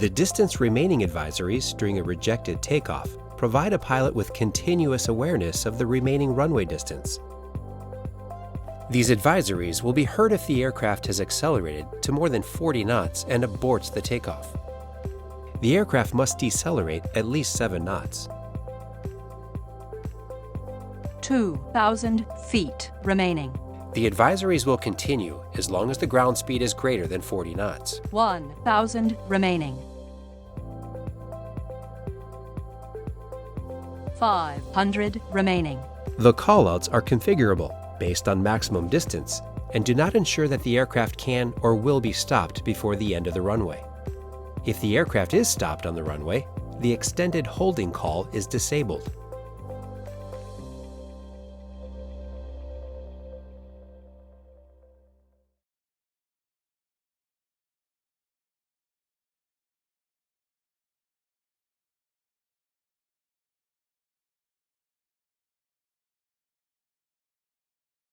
The distance remaining advisories during a rejected takeoff provide a pilot with continuous awareness of the remaining runway distance. These advisories will be heard if the aircraft has accelerated to more than 40 knots and aborts the takeoff. The aircraft must decelerate at least 7 knots. 2,000 feet remaining. The advisories will continue as long as the ground speed is greater than 40 knots. 1,000 remaining. 500 remaining. The callouts are configurable based on maximum distance and do not ensure that the aircraft can or will be stopped before the end of the runway. If the aircraft is stopped on the runway, the extended holding call is disabled.